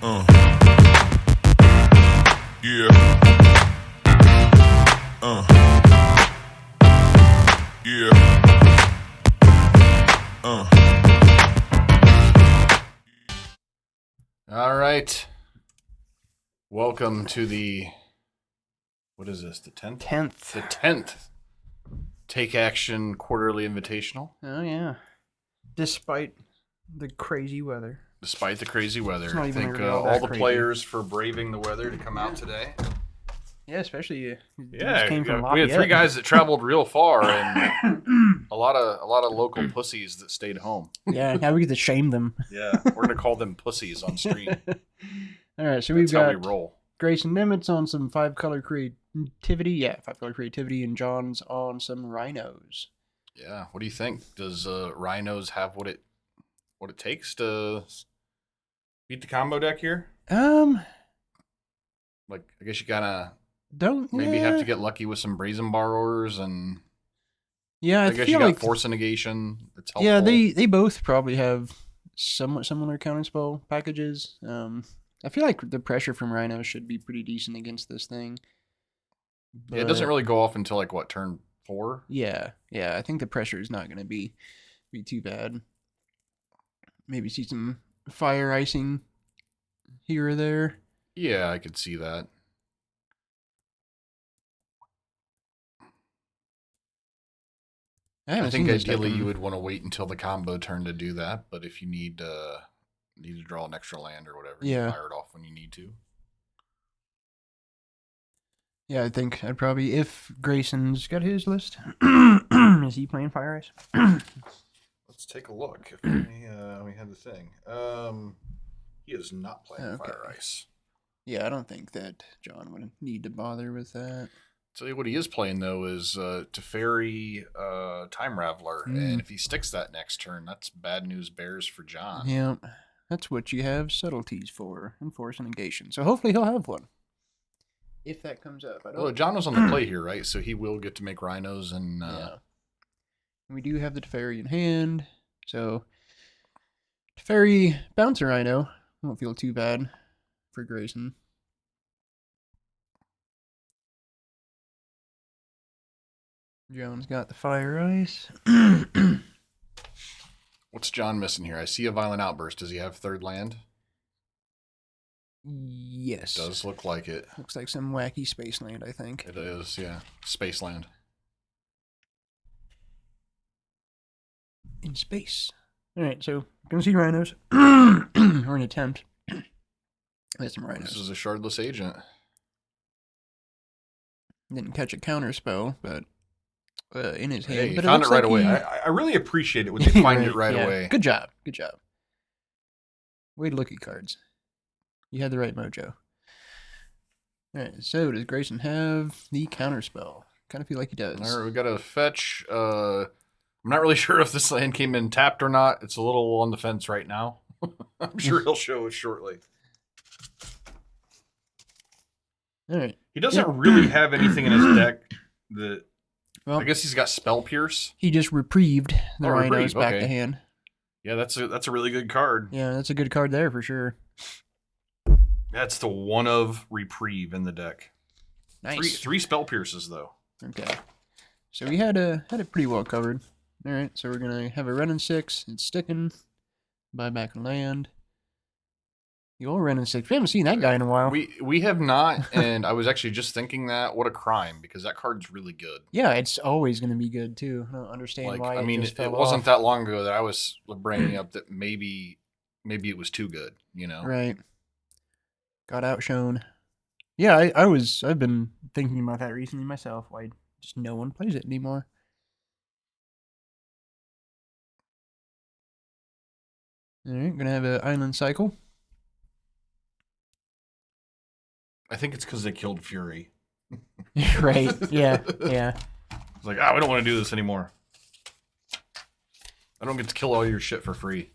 Uh, yeah. Yeah. All right. Welcome to what is this, the 10th? 10th. The 10th Take Action Quarterly Invitational. Oh, yeah. Despite the crazy weather. Despite the crazy weather. It's not I even think really all all that the crazy. players for braving the weather to come out today. Yeah, especially Yeah, came from we had Lafayette. three guys that traveled real far and a lot of local pussies that stayed home. Yeah, now we get to shame them. Yeah, we're going to call them pussies on stream. All right, so That's we've how we got roll. Grayson Nemets on some 5-color creativity. Yeah, 5-color creativity, and John's on some Rhinos. Yeah, what do you think? Does Rhinos have what it takes to beat the combo deck here? Like, I guess you gotta have to get lucky with some brazen borrowers, and yeah, I guess you got force and negation. That's helpful. Yeah, they both probably have somewhat similar counterspell packages. I feel like the pressure from Rhinos should be pretty decent against this thing. Yeah, it doesn't really go off until like what, turn 4? Yeah. I think the pressure is not going to be too bad. Maybe see some fire icing here or there. Yeah, I could see that. I think ideally you would want to wait until the combo turn to do that, but if you need to draw an extra land or whatever, you fire it off when you need to. Yeah, I think I'd probably, if Grayson's got his list, is he playing Fire Ice? Let's take a look. If we had the thing. He is not playing Fire Ice. Yeah, I don't think that John would need to bother with that. Tell you what he is playing, though, is Teferi Time Raveler. And if he sticks that next turn, that's bad news bears for John. Yeah, that's what you have subtleties for, and force and negation. So hopefully he'll have one. If that comes up. Well, John was on the play here, right? So he will get to make Rhinos. And yeah. We do have the Teferi in hand. So Teferi bounce a Rhino. Won't feel too bad for Grayson. John's got the Fire Ice. What's John missing here? I see a Violent Outburst. Does he have third land? Yes. It does look like it. Looks like some wacky space land, I think. It is, yeah. Space land. In space. Alright, so gonna see Rhinos. Or an attempt. There's some Rhinos. This is a Shardless Agent. Didn't catch a counter spell, but in his hand. Hey, but found it right away. I really appreciate it when they find it right away. Good job. Way to look at cards. You had the right mojo. Alright, so does Grayson have the counter spell? Kind of feel like he does. Alright, we got a fetch. I'm not really sure if this land came in tapped or not. It's a little on the fence right now. I'm sure he'll show us shortly. Alright. He doesn't really have anything in his deck that... Well, I guess he's got Spell Pierce. He just reprieved the Rhinos back to hand. Yeah, that's a really good card. Yeah, that's a good card there for sure. That's the one of Reprieve in the deck. Nice. Three Spell Pierces, though. Okay. So we had it pretty well covered. Alright, so we're going to have a run in 6. It's sticking. Buy back a land. The old run in 6. We haven't seen that guy in a while. We have not, and I was actually just thinking that. What a crime, because that card's really good. Yeah, it's always going to be good, too. I don't understand why it wasn't that long ago that I was bringing up that maybe it was too good, you know? Right. Got outshone. Yeah, I've been thinking about that recently myself. Why just no one plays it anymore. Alright, gonna have an island cycle. I think it's because they killed Fury. Right, yeah. It's like, we don't want to do this anymore. I don't get to kill all your shit for free.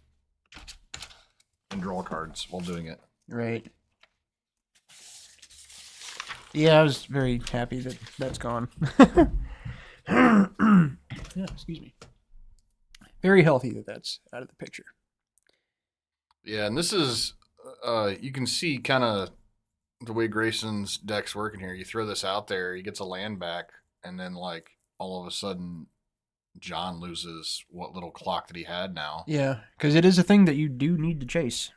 And draw cards while doing it. Right. Yeah, I was very happy that that's gone. Yeah, excuse me. Very healthy that that's out of the picture. Yeah, and this is You can see kind of the way Grayson's deck's working here. You throw this out there, he gets a land back, and then like all of a sudden, John loses what little clock that he had now. Yeah, because it is a thing that you do need to chase.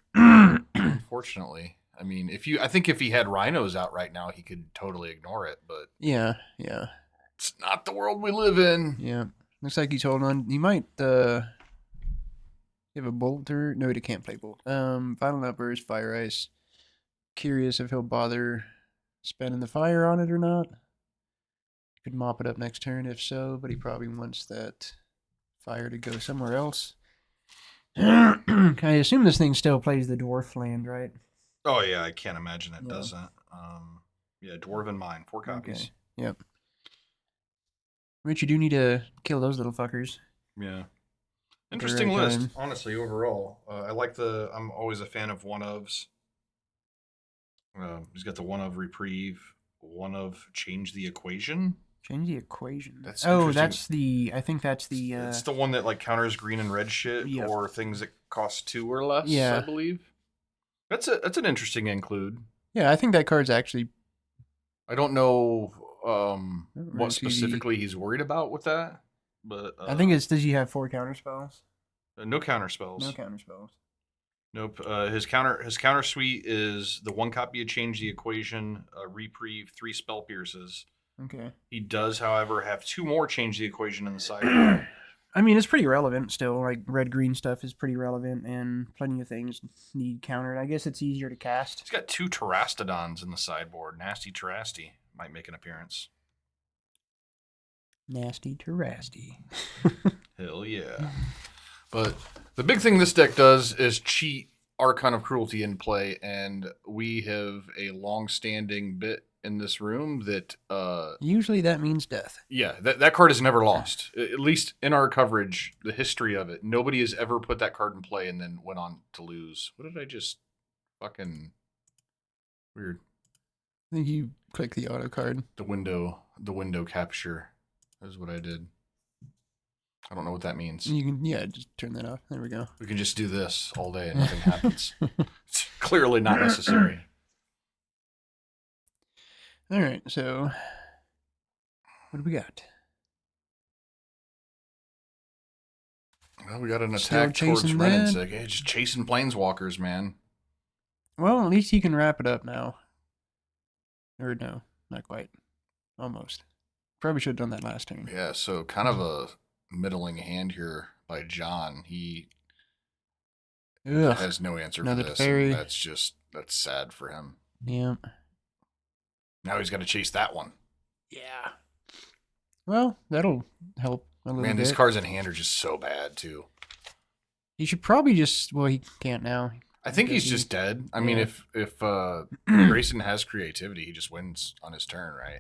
Unfortunately, I mean, I think if he had Rhinos out right now, he could totally ignore it. But Yeah. it's not the world we live in. Yeah. Looks like he's holding on. He might give a bolter. No, he can't play bolt. Final numbers, fire ice. Curious if he'll bother spending the fire on it or not. Could mop it up next turn if so, but he probably wants that fire to go somewhere else. I assume this thing still plays the dwarf land, right? Oh yeah, I can't imagine it Yeah. doesn't. Yeah, Dwarven Mine, 4 copies. Okay. Yep. Rich, you do need to kill those little fuckers. Yeah. Interesting right list, time. honestly, overall. I like I'm always a fan of one ofs. He's got the one of reprieve, one of change the equation. Change the equation. That's oh, interesting. I think that's the. It's the one that like counters green and red shit Yep. or things that cost 2 or less. Yeah. I believe. That's an interesting include. Yeah, I think that card's actually. I don't know Right, what specifically he's worried about with that, but I think it's does he have 4 counter spells? no counter spells. No counter spells. Nope. His counter suite is the 1 copy of change the equation, reprieve, 3 spell pierces. Okay. He does, however, have 2 more change the equation in the sideboard. I mean, it's pretty relevant still. Like red green stuff is pretty relevant, and plenty of things need countered. I guess it's easier to cast. He's got 2 Terastodons in the sideboard. Nasty Terasti might make an appearance. Nasty to rasty. Hell yeah. But the big thing this deck does is cheat Archon of Cruelty in play, and we have a long-standing bit in this room that Usually that means death. yeah, that card is never lost. At least in our coverage, the history of it, nobody has ever put that card in play and then went on to lose. What did I just fucking weird? I think you click the auto card. The window capture is what I did. I don't know what that means. You can just turn that off. There we go. We can just do this all day and nothing happens. It's clearly not necessary. All right, so what do we got? Well, we got an Still attack towards chasing Ren and that? Sig. Hey, just chasing planeswalkers, man. Well, at least he can wrap it up now. Or no, not quite. Almost. Probably should have done that last turn. Yeah, so kind of a middling hand here by John. He Ugh. has no answer Another for this. fairy. And that's sad for him. Yeah. Now he's got to chase that one. Yeah. Well, that'll help a little Man, bit. these cards in hand are just so bad too. He should probably just. Well, he can't now. I think he's Does he? just dead. I mean, Yeah. if Grayson has creativity, he just wins on his turn, right?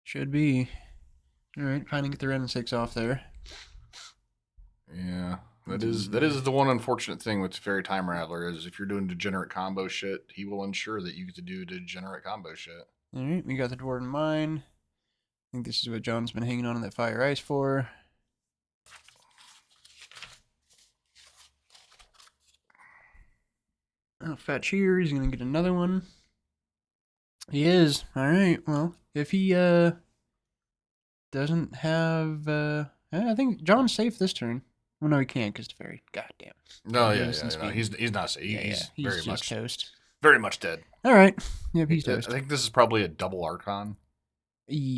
Should be. All right, trying to get the Ren 6 off there. Yeah, that is the one unfortunate thing with Fairy Time Rattler is if you're doing degenerate combo shit, he will ensure that you get to do degenerate combo shit. All right, we got the Dwarven Mine. I think this is what John's been hanging on to that Fire Ice for. Oh, Fetch here. He's going to get another one. He is. All right, well, if he doesn't have... I think John's safe this turn. Well, no, he can't because the Fairy. God damn. No, Yeah, yeah, instant no, speed. he's not safe. He's very just much toast. very much dead. All right. Yep, he's I toast. think this is probably a double Archon.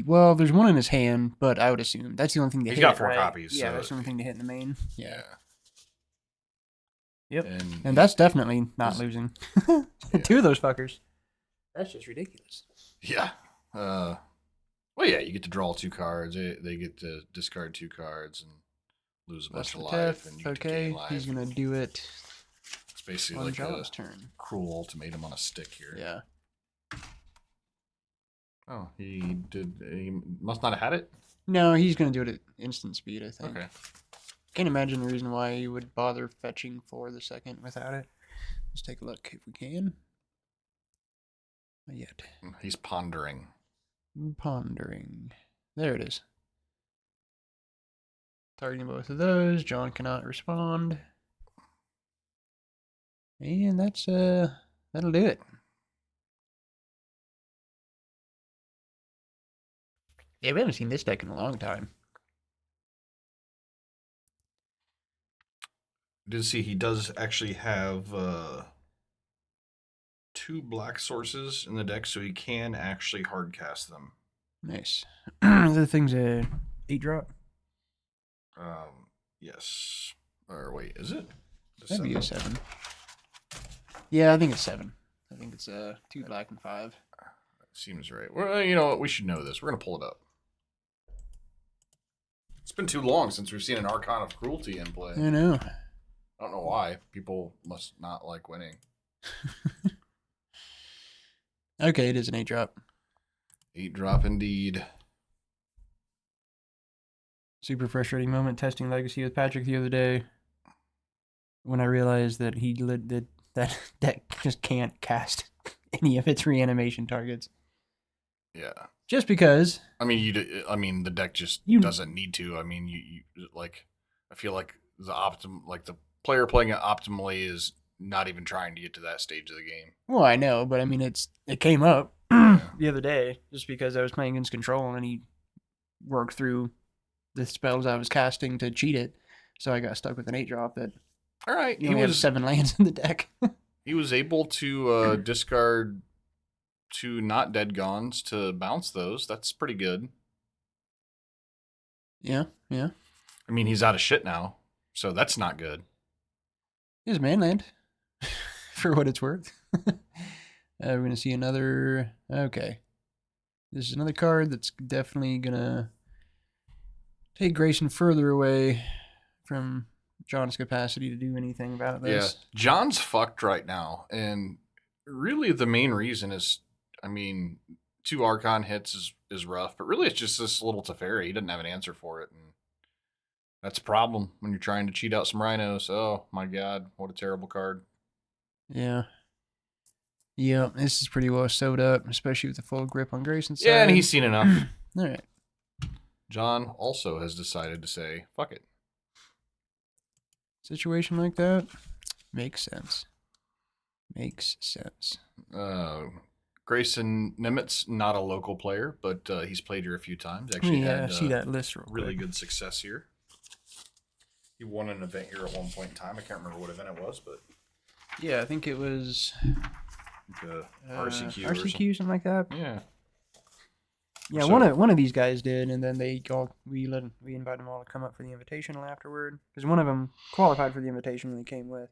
Well, there's one in his hand, but I would assume that's the only thing to He's hit. got 4 right? copies, Yeah, so- that's the only thing to hit in the main. Yeah. Yep. And, And that's definitely not he's- losing. Yeah. 2 of those fuckers. That's just ridiculous. yeah. Well, yeah, you get to draw 2 cards. They get to discard 2 cards and lose a bunch That's of the life. Tef. And you get to Okay, gain life. he's gonna do it It's basically on like a John's turn. cruel ultimatum on a stick here. Yeah. Oh, he must not have had it. No, he's gonna do it at instant speed, I think. Okay. Can't imagine the reason why he would bother fetching for the second without it. Let's take a look if we can. Not yet. He's pondering. Pondering. There it is. Targeting both of those. John cannot respond. And that's that'll do it. Yeah, we haven't seen this deck in a long time. Did see he does actually have 2 black sources in the deck, so he can actually hard cast them. Nice. The thing's a 8-drop. Yes. Or wait, is it? That'd be a 7. Yeah, I think it's 7. I think it's 2 black and 5. Seems right. Well, you know what? We should know this. We're gonna pull it up. It's been too long since we've seen an Archon of Cruelty in play. I know. I don't know why. People must not like winning. Okay, it is an 8-drop. 8-drop indeed. Super frustrating moment testing Legacy with Patrick the other day when I realized that that deck just can't cast any of its reanimation targets. Yeah. Just because. I mean, the deck just doesn't need to. I mean, you like. I feel like the player playing it optimally is not even trying to get to that stage of the game. Well, I know, but I mean, it came up the other day just because I was playing against Control and he worked through the spells I was casting to cheat it, so I got stuck with an 8-drop that. All right, he only has 7 lands in the deck. He was able to discard 2 not dead gons to bounce those. That's pretty good. Yeah. I mean, he's out of shit now, so that's not good. Here's Manland, for what it's worth. We're going to see another. Okay. This is another card that's definitely going to take Grayson further away from John's capacity to do anything about this. Yeah, John's fucked right now, and really the main reason is, I mean, 2 Archon hits is rough, but really it's just this little Teferi. He doesn't have an answer for it, and that's a problem when you're trying to cheat out some Rhinos. Oh my god, what a terrible card. Yeah. Yeah, this is pretty well sewed up, especially with the full grip on Grayson's side. Yeah, and he's seen enough. All right. John also has decided to say, fuck it. Situation like that makes sense. Grayson Nemets, not a local player, but he's played here a few times. Actually, had see that list really good success here. He won an event here at one point in time. I can't remember what event it was, but yeah, I think it was RCQ, RCQ, something like that. Yeah. Yeah, So, one of these guys did, and then we invited them all to come up for the invitational afterward because one of them qualified for the invitation when they came with,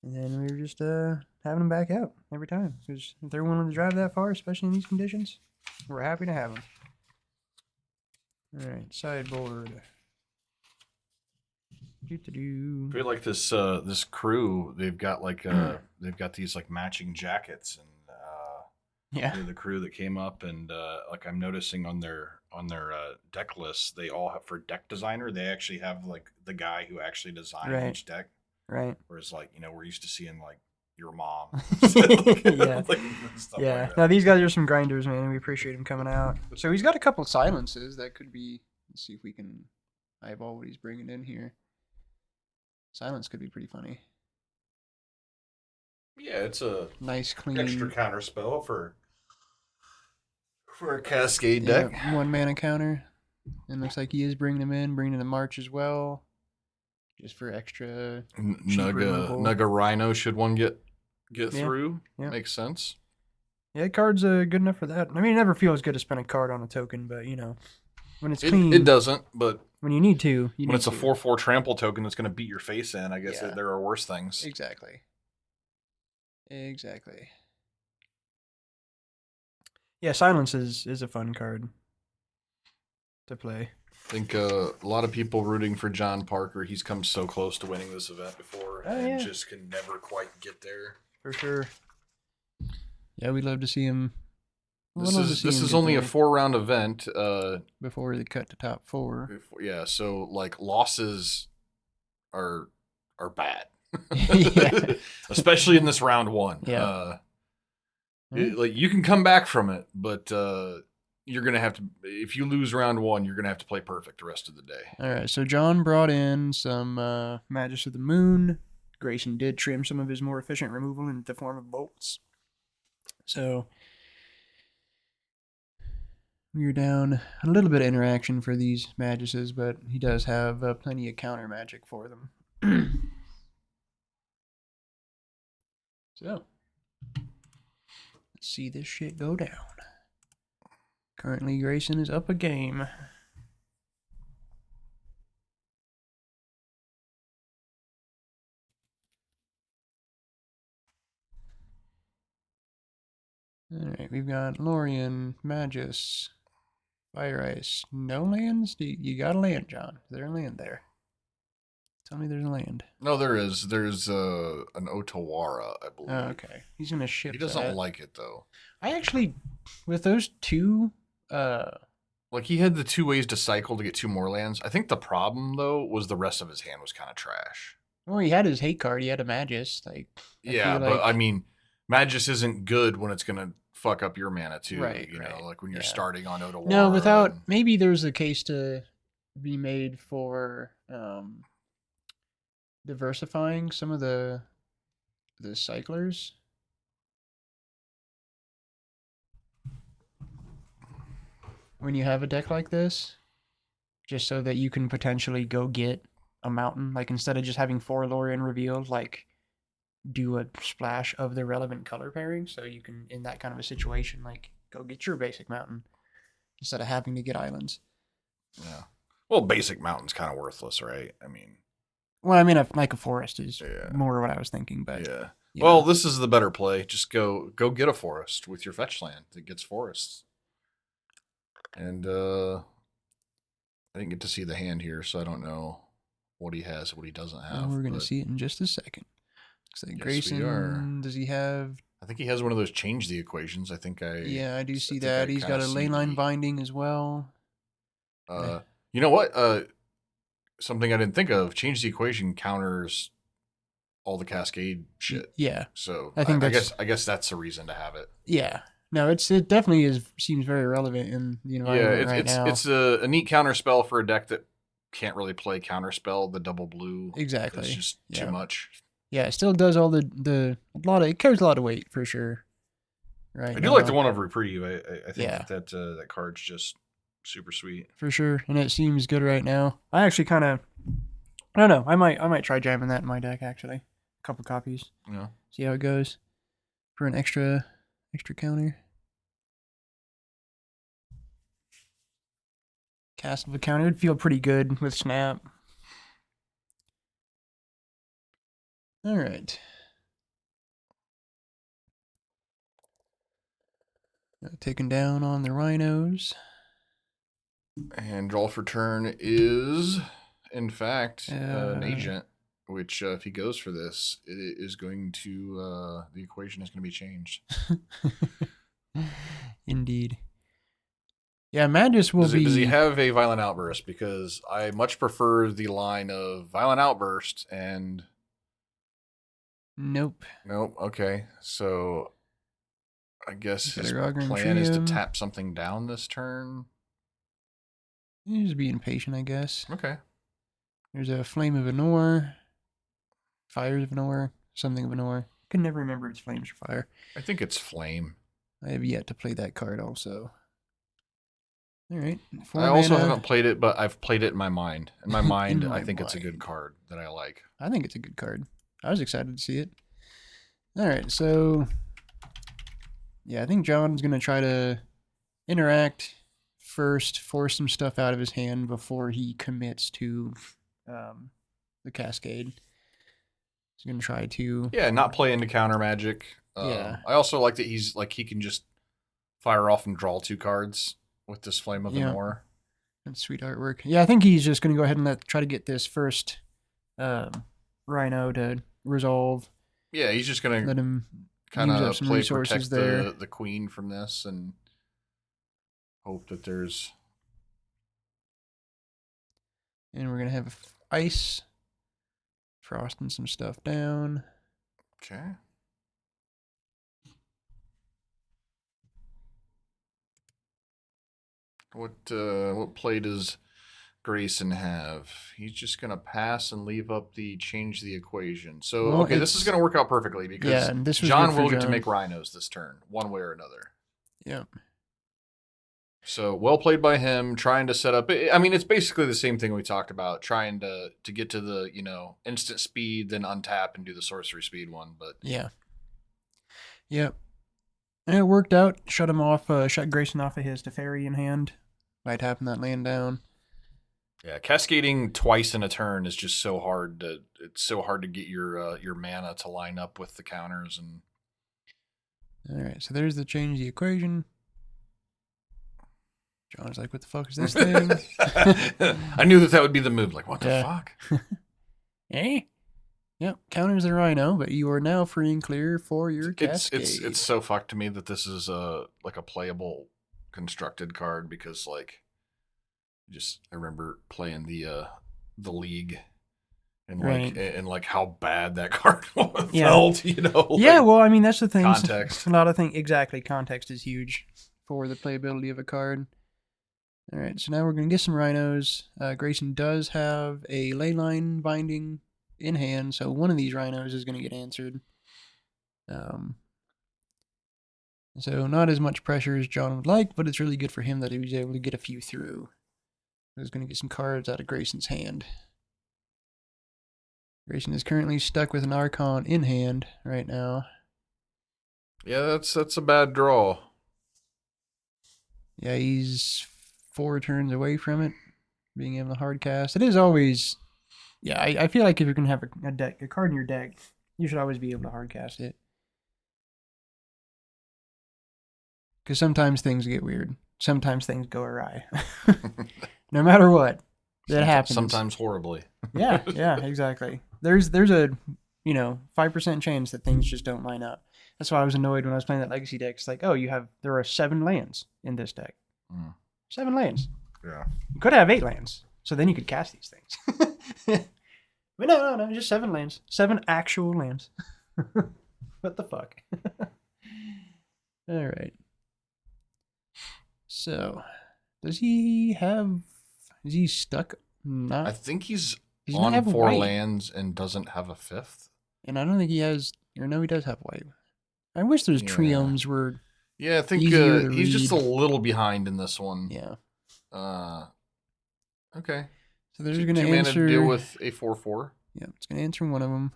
and then we were just having them back out every time because if they're willing to drive that far, especially in these conditions, we're happy to have them. All right, sideboard. I feel like this this crew, they've got these like matching jackets, and yeah, the crew that came up, and like I'm noticing on their deck list, they all have, for deck designer, they actually have like the guy who actually designed each deck. Right. Whereas like, we're used to seeing like your mom. Yeah. Yeah. Like now these guys are some grinders, man. We appreciate them coming out. So he's got a couple silences that could be. Let's see if we can eyeball what he's bringing in here. Silence could be pretty funny. Yeah, it's a nice, clean extra counter spell for a Cascade deck. 1 mana counter. And looks like he is bringing in the March as well. Just for extra. Nugga Rhino should one get through. Yeah. Makes sense. Yeah, card's good enough for that. I mean, it never feels good to spend a card on a token, but when it's clean, it doesn't. But when you need to, when it's a 4/4 trample token that's going to beat your face in, I guess there are worse things. Exactly. Yeah, Silence is a fun card to play. I think a lot of people rooting for John Parker. He's come so close to winning this event before, and just can never quite get there. For sure. Yeah, we'd love to see him. This is only a 4-round event. Before they cut to top 4. So like losses are bad. Yeah. Especially in this round 1. Yeah. Like you can come back from it, but you're gonna have to. If you lose round 1, you're gonna have to play perfect the rest of the day. All right. So John brought in some Magus of the Moon, Grayson did trim some of his more efficient removal in the form of bolts. So we're down a little bit of interaction for these Maguses, but he does have plenty of counter magic for them. So let's see this shit go down. Currently, Grayson is up a game. Alright, we've got Lorien, Magus, Fire Ice. No lands? You got a land, John. Is there a land there? Tell me there's a land. No, there is. There's an Otawara, I believe. Oh, okay. He's going to ship He doesn't that. like it, though. I actually, with those two, Like, he had the 2 ways to cycle to get 2 more lands. I think the problem, though, was the rest of his hand was kind of trash. well, he had his hate card. He had a Magus. Like, Yeah, but I mean, Magus isn't good when it's going to fuck up your mana, too. Right, you right. know, like when you're Yeah. starting on Otawara. No, without, maybe there's a case to be made for diversifying some of the cyclers. When you have a deck like this, just so that you can potentially go get a mountain, like instead of just having 4 Lorien revealed, like do a splash of the relevant color pairing, so you can, in that kind of a situation, like go get your basic mountain instead of having to get islands. Yeah. Well, basic mountain's kind of worthless, right? I mean. Well, I mean, like a forest is Yeah. more what I was thinking, but Yeah. you Well, know. this is the better play. Just go get a forest with your fetch land that gets forests. And I didn't get to see the hand here, so I don't know what he has, what he doesn't have. Well, we're gonna see it in just a second. Looks like Yes, we Grayson. are. Does he have? I think he has one of those change the equations. I Yeah, I do see think that. I He's kinda got a see ley line the- binding as well. You know what? Something I didn't think of. Change the equation counters all the cascade shit. Yeah, So I think I that's- guess that's a reason to have it. yeah. No, it definitely seems very relevant in the environment right now. It's a neat counter spell for a deck that can't really play counter spell. The double blue, Exactly. It's just Yeah. too much. Yeah, it still does all the a lot of, it carries a lot of weight for sure. Right. I do like the one of reprieve. I think Yeah. that card's just super sweet. For sure, and it seems good right now. I actually kind of, I don't know. I might try jamming that in my deck actually. A couple copies. Yeah. See how it goes for an extra counter. Cast of a counter would feel pretty good with Snap. All right. Taking down on the Rhinos. And draw for turn is, in fact, an Uh, agent. Which, if he goes for this, it is going to the equation is going to be changed. Indeed. Yeah, Magus will Does be. he have a violent outburst? Because I much prefer the line of violent outburst and. Nope. Nope. Okay. So I guess Got his a Rogren plan is to Trio. tap something down this turn. He's just being patient, I guess. Okay. There's a Flame of Anor. Fires of Anor. Something of Anor. I can never remember if it's flames or fire. I think it's flame. I have yet to play that card also. All right. I also haven't played it, but I've played it in my mind. In my mind, In my I think it's a good mind. card that I like. I think it's a good card. I was excited to see it. All right, so yeah, I think John's gonna try to interact first, force some stuff out of his hand before he commits to the Cascade. He's gonna try to. Yeah, not play into counter magic. Yeah. I also like that he's like he can just fire off and draw 2 cards with this Flame of Yeah. Anor. That's sweet artwork. Yeah, I think he's just gonna go ahead and try to get this first Rhino to resolve. Yeah, he's just gonna Let him kind use up of some play resources protect there. the queen from this and hope that there's. And we're gonna have ice, frosting some stuff down. Okay. What play does Grayson have? He's just gonna pass and leave up the change the equation. So Well, okay, this is gonna work out perfectly because yeah, and this was John good for will get to John. make Rhinos this turn, one way or another. Yep. So well played by him, trying to set up. I mean, it's basically the same thing we talked about, trying to get to the instant speed, then untap and do the sorcery speed one. But Yeah. Yep. And it worked out. Shut him off. Shut Grayson off of his Teferi in hand by tapping that land down. yeah, cascading twice in a turn is just so hard to. It's so hard to get your mana to line up with the counters and. All right. So there's the change the equation. John's like, what the fuck is this thing? I knew that would be the move. Like, what the fuck? Eh? Yep, counters the Rhino, but you are now free and clear for your Cascade. It's so fucked to me that this is like a playable constructed card because like I remember playing the league and Right. like how bad that card Yeah. felt, Yeah, well, I mean that's the thing. Context. A lot of things exactly. Context is huge for the playability of a card. All right, so now we're gonna get some Rhinos. Grayson does have a Leyline Binding in hand, so one of these Rhinos is gonna get answered. So not as much pressure as John would like, but it's really good for him that he was able to get a few through. He's gonna get some cards out of Grayson's hand. Grayson is currently stuck with an Archon in hand right now. Yeah, that's a bad draw. Yeah, he's 4 turns away from it, being able to hard cast. It is always, yeah. I feel like if you're gonna have a card in your deck, you should always be able to hard cast it. Because sometimes things get weird. Sometimes things go awry. No matter what, that happens. Sometimes horribly. Yeah, exactly. There's a 5% chance that things just don't line up. That's why I was annoyed when I was playing that Legacy deck. It's like, oh, there are 7 lands in this deck. 7 lands. Yeah. You could have 8 lands, so then you could cast these things. But no, just 7 lands. 7 actual lands. What the fuck? All right. So, is he stuck? I think he's Does he not on have 4 white? lands and doesn't have a 5th. And I don't think he has, or no, he does have white. I wish those Yeah. triomes were. Yeah, I think easier to he's just a read. little behind in this one. Yeah. Okay. So they're 2 going to mana answer. to deal with a 4/4. Yeah, it's going to answer one of them.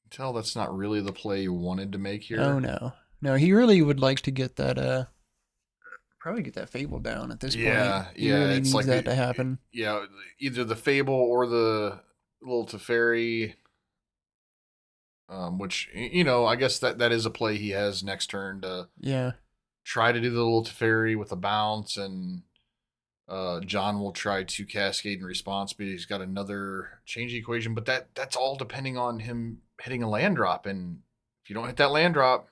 Tell that's not really the play you wanted to make here. Oh no, he really would like to get that. Probably get that Fable down at this point. He really it's needs like that to happen. Yeah, either the Fable or the little Teferi. Which I guess that is a play he has next turn to try to do the little Teferi with a bounce, and John will try to cascade in response, but he's got another change equation. But that's all depending on him hitting a land drop, and if you don't hit that land drop,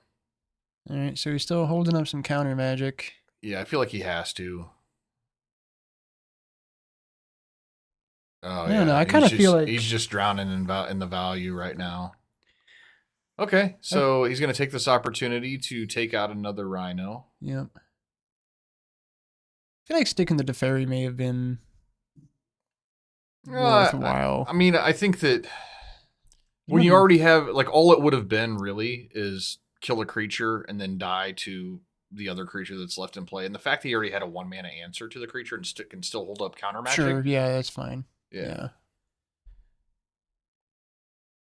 all right. So he's still holding up some counter magic. yeah, I feel like he has to. Oh I don't know. I kind of feel like he's just drowning in the value right now. Okay, so he's going to take this opportunity to take out another Rhino. Yep. I feel like sticking the Teferi may have been worthwhile. I mean, I think that when you already have, like, all it would have been really is kill a creature and then die to the other creature that's left in play. And the fact that he already had a 1 mana answer to the creature and can still hold up counter magic. Sure, yeah, that's fine. Yeah.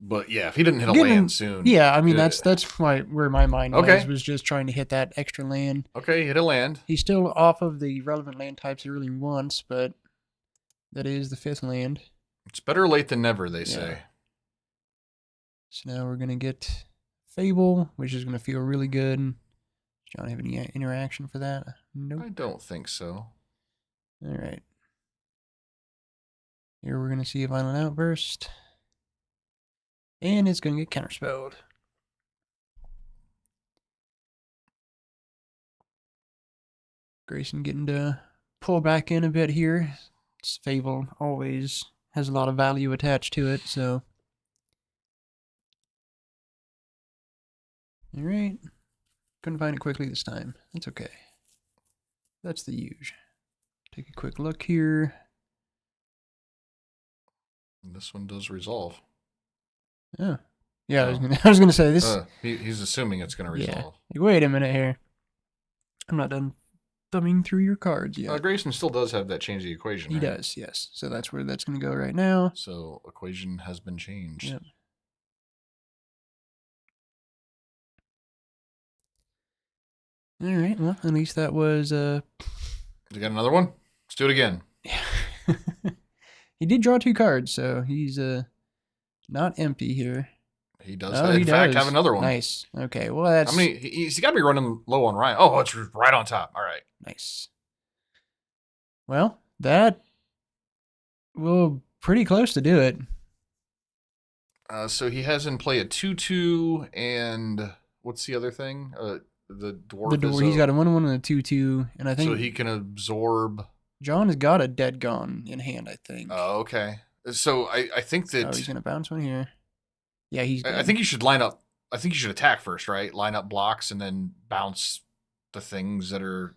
But yeah, if he didn't hit a land soon. Yeah, I mean that's where my mind was just trying to hit that extra land. Okay, hit a land. He's still off of the relevant land types he really wants, but that is the 5th land. It's better late than never, they say. So now we're gonna get Fable, which is gonna feel really good. Does John have any interaction for that? Nope. I don't think so. All right. Here we're gonna see a Violent Outburst. And it's going to get counterspelled. Grayson getting to pull back in a bit here. This Fable always has a lot of value attached to it, so. Alright. Couldn't find it quickly this time. That's okay. That's the huge. take a quick look here. And this one does resolve. Oh. Yeah, I was gonna say this. He's assuming it's gonna resolve. Yeah. Wait a minute here. I'm not done thumbing through your cards yet. Grayson still does have that change the equation. He does, yes. So that's where that's gonna go right now. So equation has been changed. Yep. All right. Well, at least that was. You got another one? Let's do it again. Yeah. He did draw 2 cards, so he's not empty here. He does, in fact, have another one. Nice. Okay, well, that's... How many? He's got to be running low on Ryan. Oh, it's right on top. All right. Nice. Well, that will pretty close to do it. So he has in play a 2/2 and what's the other thing? The dwarf. He's got a 1/1 and a 2/2, and I think... So he can absorb... John has got a dead gone in hand, I think. Oh, okay. So I think that... Oh, he's going to bounce one here. Yeah, he's dead. I think you should line up... I think you should attack first, right? Line up blocks and then bounce the things that are,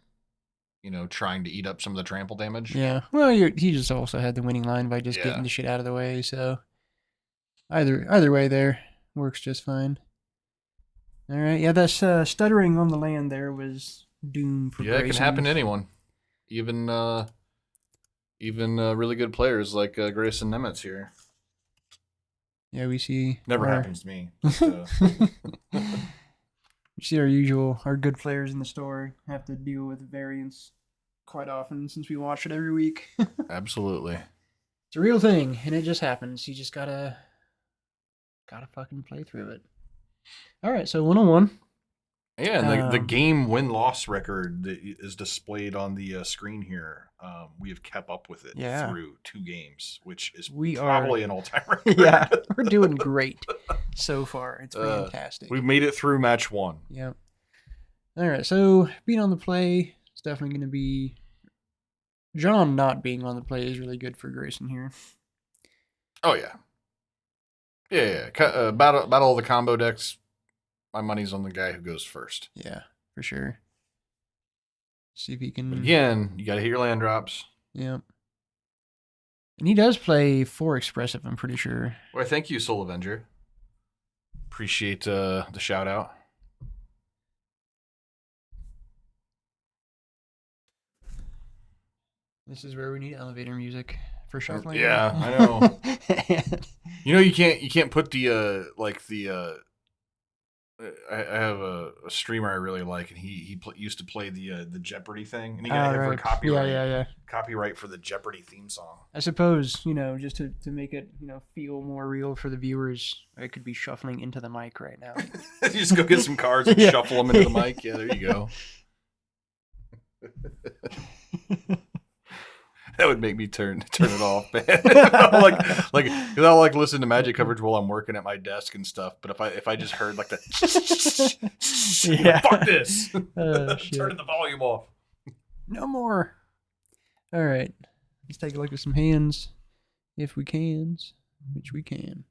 trying to eat up some of the trample damage. Yeah. Well, he just also had the winning line by just getting the shit out of the way, so... Either way there works just fine. All right. Yeah, that's stuttering on the land there was doom for Grayson. It can happen to anyone. Even really good players like Grayson Nemets here. Yeah, we see. Never happens to me. We see our good players in the store have to deal with variance quite often since we watch it every week. Absolutely. It's a real thing, and it just happens. You just gotta fucking play through it. All right, so 1-on-1. Yeah, and the game win-loss record that is displayed on the screen here, we have kept up with it through 2 games, which is probably an all-time record. Yeah, we're doing great so far. It's fantastic. We've made it through match 1. Yeah. All right, so being on the play is definitely going to be... John not being on the play is really good for Grayson here. Oh, yeah. Yeah. Battle all the combo decks. My money's on the guy who goes first. Yeah, for sure. See if he can... But again, you got to hit your land drops. Yeah. And he does play 4 expressive, I'm pretty sure. Well, thank you, Soul Avenger. Appreciate the shout out. This is where we need elevator music for shuffling. Yeah, I know. You can't put the I have a streamer I really like, and he used to play the Jeopardy thing, and he got hit for copyright. Copyright for the Jeopardy theme song. I suppose just to make it feel more real for the viewers, I could be shuffling into the mic right now. You just go get some cards and shuffle them into the mic. Yeah, there you go. That would make me turn it off, man. I like listen to Magic coverage while I'm working at my desk and stuff. But if I just heard like the fuck this, turning the volume off. No more. All right, let's take a look at some hands, if we can, which we can.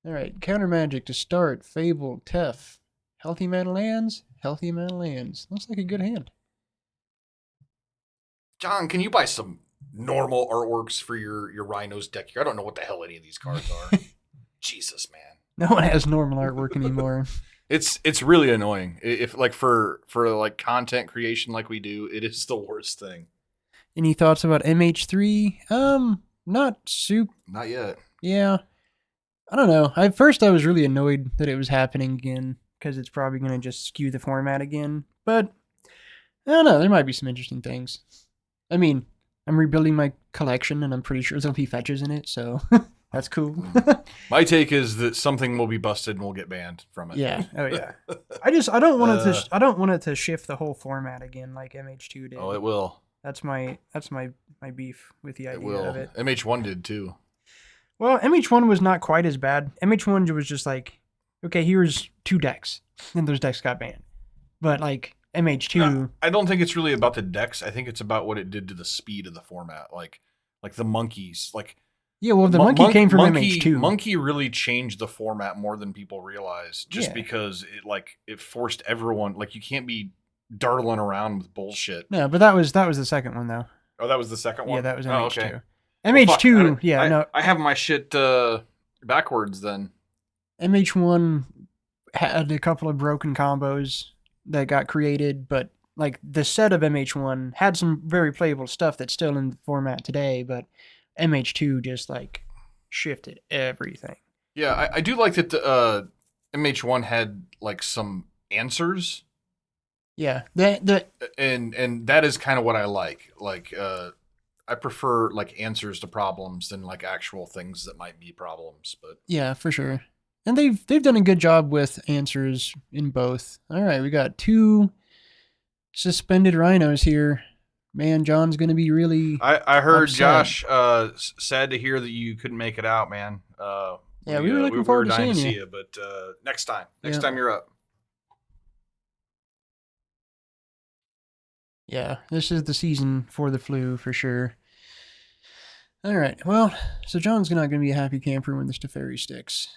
All right, counter magic to start. Fable, Tef, healthy amount of lands. Healthy amount of lands. Looks like a good hand. John, can you buy some normal artworks for your Rhinos deck here? I don't know what the hell any of these cards are. Jesus, man. No one has normal artwork anymore. It's really annoying. If for like content creation like we do, it is the worst thing. Any thoughts about MH3? Not yet. Yeah. I don't know. At first I was really annoyed that it was happening again because it's probably going to just skew the format again. But I don't know. There might be some interesting things. I mean, I'm rebuilding my collection, and I'm pretty sure there'll be fetches in it, so that's cool. My take is that something will be busted and we'll get banned from it. Yeah. Oh yeah. I don't want it to shift the whole format again like MH2 did. Oh, it will. That's my beef with the idea of it. MH1 did too. Well, MH1 was not quite as bad. MH1 was just like, okay, here's 2 decks, and those decks got banned. But like MH2, I don't think it's really about the decks. I think it's about what it did to the speed of the format. Like the monkeys. Yeah, well, the monkey came from MH2. Monkey really changed the format more than people realize, just because it forced everyone. You can't be dartling around with bullshit. No, but that was the second one though. Oh, that was the second one? Yeah, that was Oh, MH2. okay. MH2, Well, fuck, yeah, no. I have my shit backwards then. MH1 had a couple of broken combos that got created, but like the set of MH1 had some very playable stuff that's still in the format today, but MH2 just like shifted everything. Yeah, I do like that the MH1 had like some answers. Yeah, And that is kind of what I like. Like I prefer like answers to problems than like actual things that might be problems, but yeah, for sure. And they've done a good job with answers in both. All right, we got 2 suspended rhinos here. Man, John's gonna be really. I heard upset. Josh sad to hear that you couldn't make it out, man. Yeah, we were looking forward to dying seeing see you. but next time Yeah. you're up. Yeah, this is the season for the flu for sure. All right, well, so John's not going to be a happy camper when this Teferi sticks.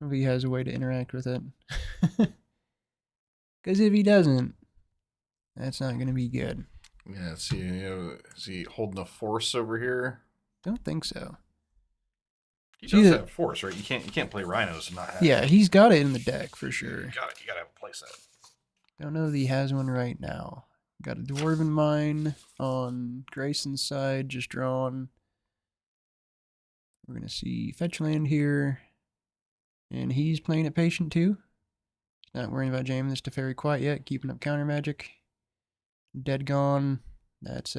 If he has a way to interact with it. Because if he doesn't, that's not going to be good. Yeah, let's see, is he holding a force over here? Don't think so. He does have force, right? You can't play rhinos and not have Yeah, it. he's got it in the deck for sure. You gotta have a play set. Don't know that he has one right now. Got a Dwarven Mine on Grayson's side, just drawn. We're going to see fetch land here. And he's playing it patient too. He's not worrying about jamming this Teferi quite yet, keeping up counter magic. Dead gone. That's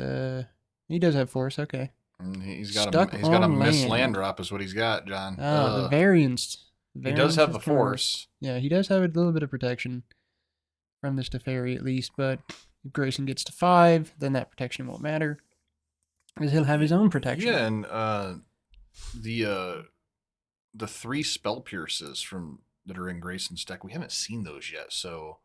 he does have force, okay. He's got Stuck a on miss land. land drop is what he's got, John. The variance. He does have is the coming up. force. Yeah, he does have a little bit of protection from this Teferi at least, but if Grayson gets to 5, then that protection won't matter. Because he'll have his own protection. Yeah, and the 3 spell pierces that are in Grayson's deck, we haven't seen those yet, so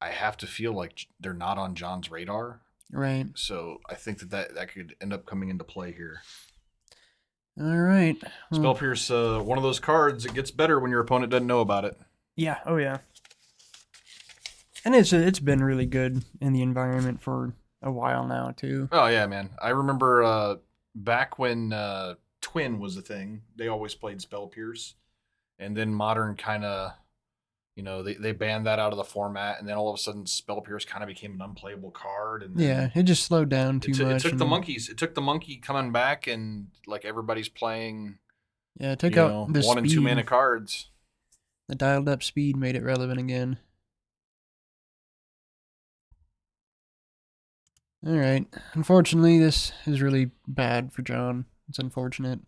I have to feel like they're not on John's radar. Right. So I think that could end up coming into play here. All right. Spell pierce, one of those cards. It gets better when your opponent doesn't know about it. Yeah. Oh yeah. And it's been really good in the environment for a while now too. Oh yeah, man. I remember back when Twin was a thing. They always played spell pierce, and then Modern kind of, they banned that out of the format, and then all of a sudden spell pierce kind of became an unplayable card. And yeah, it just slowed down too much. It took the monkeys. It took the monkey coming back, and like everybody's playing. Yeah, it took out the 1 and 2 speed. mana cards. The dialed up speed made it relevant again. All right. Unfortunately, this is really bad for John. It's unfortunate.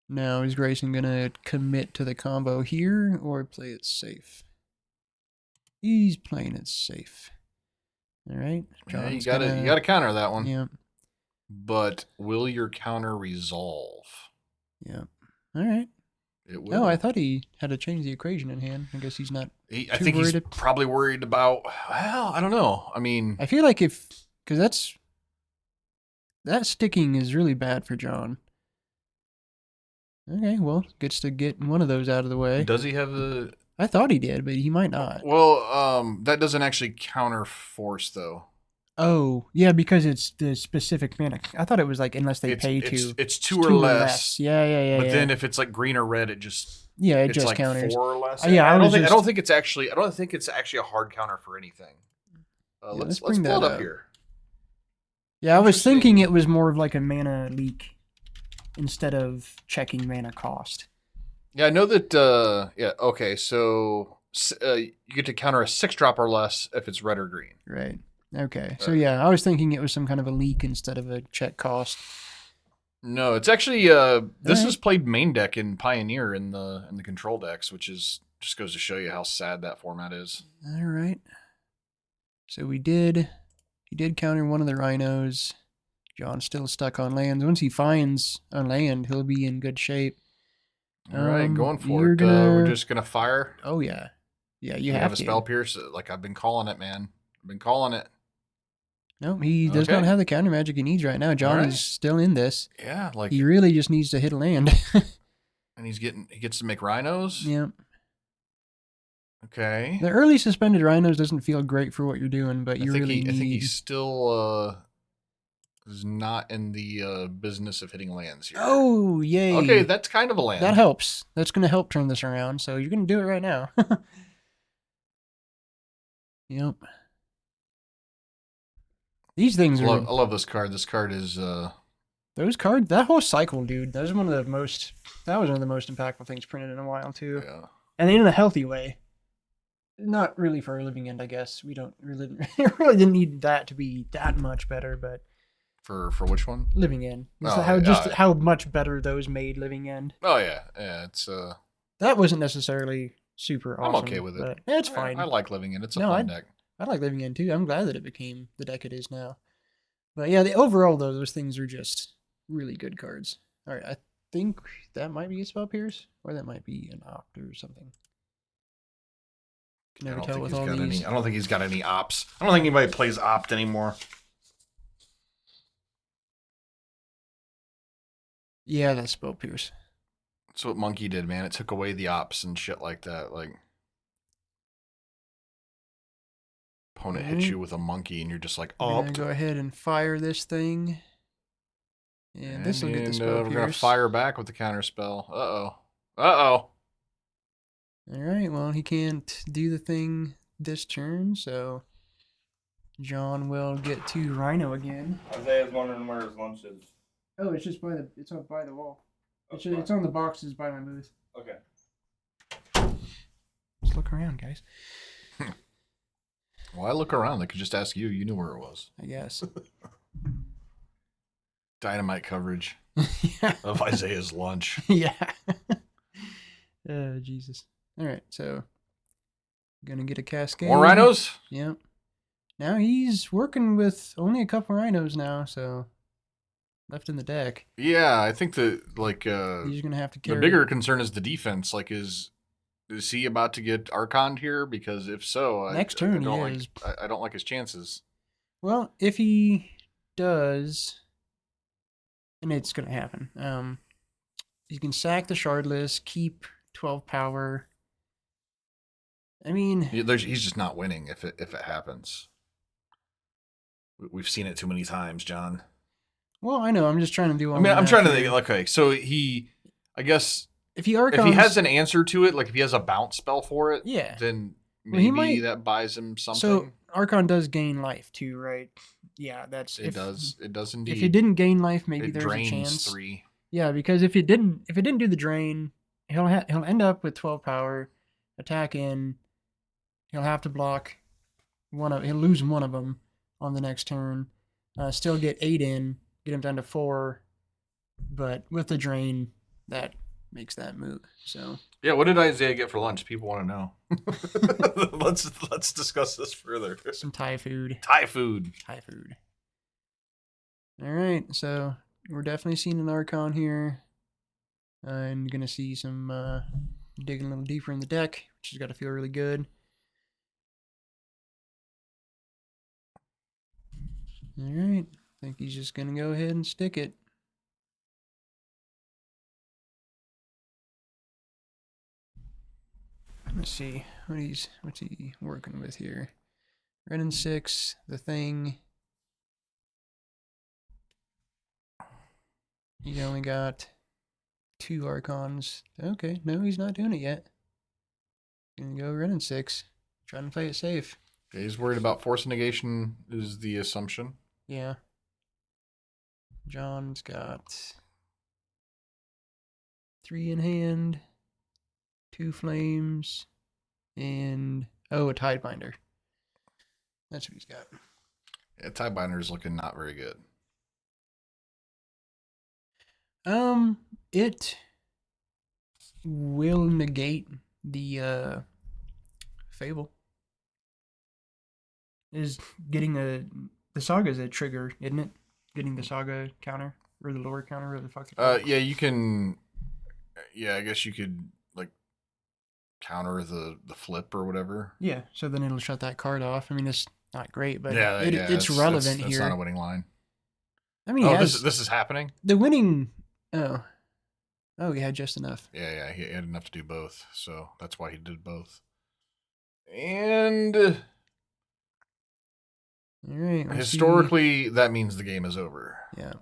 Now, is Grayson going to commit to the combo here or play it safe? He's playing it safe. All right. Yeah, you gotta counter that one. Yeah. But will your counter resolve? Yeah. All right. It will. No, I thought he had to change the equation in hand. I guess he's not. I think he's probably worried about. Well, I don't know. I mean, I feel like because that sticking is really bad for John. Okay, well, gets to get one of those out of the way. does he have the? I thought he did, but he might not. Well, that doesn't actually counter force though. Oh, yeah, because it's the specific mana. I thought it was like unless they pay to. It's two or less. Yeah. But then if it's like green or red, it just it it's just like counters 4 or less. Yeah, I don't think it's actually a hard counter for anything. Let's pull it up here. Yeah, I was thinking it was more of like a mana leak instead of checking mana cost. Yeah, I know that. Yeah, okay. So you get to counter a 6-drop or less if it's red or green. Right. Okay. So yeah, I was thinking it was some kind of a leak instead of a check cost. No, it's actually this is played main deck in Pioneer in the control decks, which is just goes to show you how sad that format is. All right. So he did counter one of the rhinos. John's still stuck on lands. Once he finds a land, he'll be in good shape. All right, going for it. We're just gonna fire. Oh yeah, yeah. You have to. A spell pierce. Like I've been calling it, man. I've been calling it. No, he does not have the counter magic he needs right now. John is still in this. Yeah, like he really just needs to hit a land. And he gets to make rhinos. Yeah. Okay. The early suspended Rhinos doesn't feel great for what you're doing, but you really I think need. he's still is not in the business of hitting lands here. Oh, yay. Okay, that's kind of a land. That helps. That's going to help turn this around. So you're going to do it right now. Yep. These things I are. love this card. This card is Those cards, that whole cycle, dude. That was one of the most. That was one of the most impactful things printed in a while too, yeah. and in a healthy way. Not really for a living end, I guess. We don't really, really didn't need that to be that much better, but For which one? living end. Oh, How much better those made living end. Oh yeah, it's That wasn't necessarily super awesome. I'm okay with it. But it's fine. I like living in. It's a No, fun deck. I like living end too. I'm glad that it became the deck it is now. But yeah, the overall though, those things are just really good cards. All right, I think that might be a Spell Pierce, or that might be an Opt or something. Can never tell with all these. I don't think he's got any ops. I don't think anybody plays opt anymore. Yeah, that's Spell Pierce. That's what Monkey did, man. It took away the ops and shit like that. Like, opponent hits you with a monkey, and you're just like, I'm gonna opt. go ahead and fire this thing. And this will get the Spell Pierce. We're gonna fire back with the counter spell. Uh-oh. All right, well, he can't do the thing this turn, so John will get to Rhino again. Isaiah's wondering where his lunch is. Oh, it's just it's up by the wall. It's on the boxes by my booth. Okay. Just look around, guys. Well, I look around. They could just ask you. You knew where it was. I guess. Dynamite coverage Yeah. of Isaiah's lunch. Yeah. Oh, Jesus. All right, so gonna get a cascade. More rhinos? Yep. Now he's working with only a couple rhinos now, so left in the deck. Yeah, I think that He's gonna have to carry. the bigger concern is the defense. Like, is he about to get Archoned here? Because if so, Next turn he is. I don't like his chances. Well, if he does, and it's gonna happen. You can sack the Shardless, keep 12 power. I mean, He's just not winning if it happens. We've seen it too many times, John. well, I know. I'm just trying to do. I mean, I'm trying to think. Okay, so I guess if he Archons, if he has an answer to it, like if he has a bounce spell for it, yeah, then Well, he maybe might- that buys him something. so Archon does gain life too, right? Yeah, that's It does indeed. If he didn't gain life, maybe it there's drains a chance. 3. Yeah, because if it didn't do the drain, he'll end up with 12 power, attack in. He'll have to block he'll lose one of them on the next turn. Still get 8 in, get him down to 4, but with the drain, that makes that move. So Yeah, what did Isaiah get for lunch? People want to know. Let's discuss this further. some Thai food. Thai food. All right, so we're definitely seeing an Archon here. And gonna see some digging a little deeper in the deck, which has got to feel really good. All right, I think he's just gonna go ahead and stick it. Let's see what's he working with here. Red and 6, the thing. He's only got 2 Archons. Okay, no, he's not doing it yet. Gonna go red and 6. Trying to play it safe. Okay, he's worried about force negation is the assumption. Yeah. John's got 3 in hand, 2 flames, and a Tidebinder. That's what he's got. Yeah, Tidebinder is looking not very good. It will negate the Fable. Is getting the Saga's a trigger, isn't it? Getting the Saga counter or the lore counter, or the fuck. Yeah, you can. Yeah, I guess you could like counter the flip or whatever. Yeah, so then it'll shut that card off. I mean, it's not great, but Yeah, it's relevant here. It's not a winning line. I mean, this is happening. The winning. Oh, he had just enough. Yeah, he had enough to do both, so that's why he did both. And All right. let's see. historically, that means the game is over. Yeah.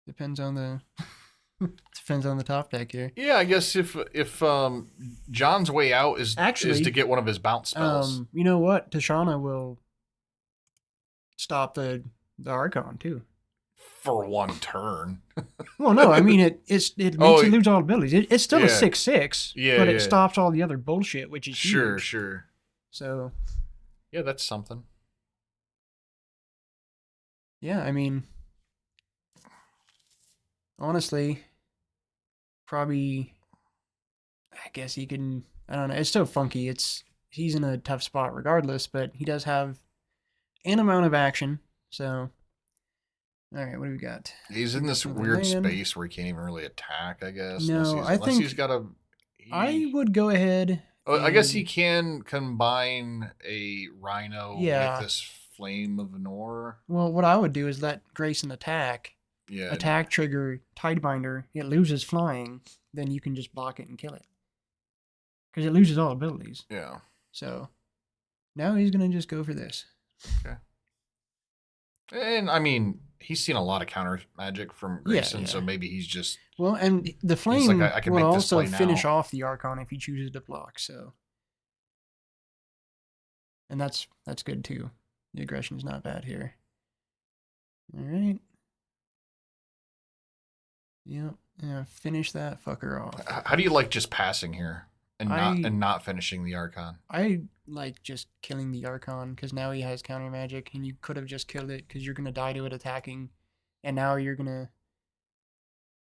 Depends on the depends on the top deck here. Yeah, I guess if John's way out is Actually, to get one of his bounce spells. You know what? Tashana will stop the Archon too. For one turn. Well, no, I mean it makes you lose all abilities. It's still a 6/6, but it stops all the other bullshit, which is huge. Sure. So, yeah, that's something. Yeah, I mean, honestly, probably, I guess he can. I don't know. It's so funky. He's in a tough spot regardless, but he does have an amount of action. So, all right, what do we got? He's in this weird space where he can't even really attack, I guess. No, unless he's got a. I would go ahead. I guess he can combine a Rhino Yeah. with this Flame of Nor. Well, what I would do is let Grayson attack. Yeah. Attack trigger Tidebinder. It loses flying. Then you can just block it and kill it. Because it loses all abilities. Yeah. So now he's gonna just go for this. Okay. And I mean, he's seen a lot of counter magic from Grayson, so maybe he's just well. And the flame like, I can will make this also play finish now. off the Archon if he chooses to block. So, and that's good too. The aggression is not bad here. All right. Yep. Yeah. Finish that fucker off. How do you like just passing here and not finishing the Archon? I like just killing the Archon because now he has counter magic, and you could have just killed it because you're gonna die to it attacking, and now you're gonna.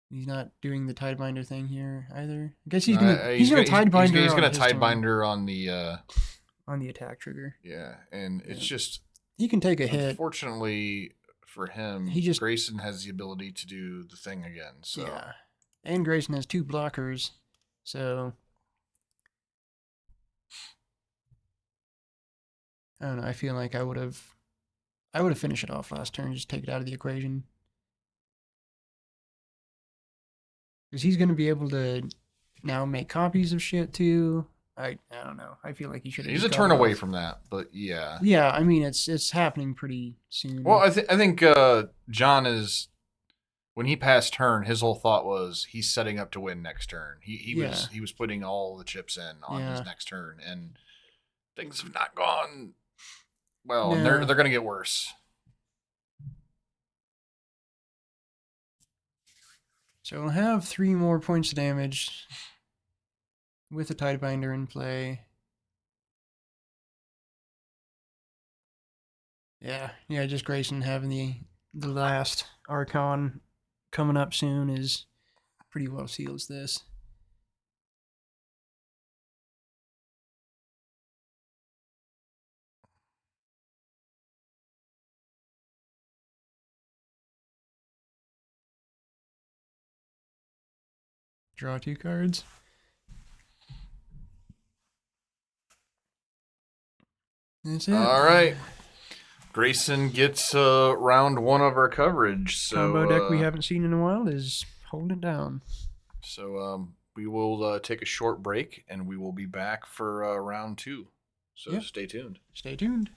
He's not doing the Tidebinder thing here either. I guess he's gonna Tidebinder. He's gonna Tidebinder on the attack trigger. Yeah, and it's just he can take a hit. Unfortunately for him, Grayson has the ability to do the thing again. So yeah, and Grayson has 2 blockers, so. I don't know. I feel like I would have finished it off last turn. Just take it out of the equation, because he's going to be able to now make copies of shit too. I don't know. I feel like he should. He's a turn away from that, but yeah. Yeah, I mean it's happening pretty soon. Well, I think John is, when he passed turn, his whole thought was he's setting up to win next turn. He was putting all the chips in on his next turn, and things have not gone well. And they're going to get worse. So we'll have 3 more points of damage with a Tidebinder in play. Yeah, just Grayson having the last Archon coming up soon is pretty well seals this. Draw 2 cards. That's it. All right. Grayson gets round 1 of our coverage. So combo deck we haven't seen in a while is holding it down. So we will take a short break, and we will be back for round 2. So stay tuned. Stay tuned.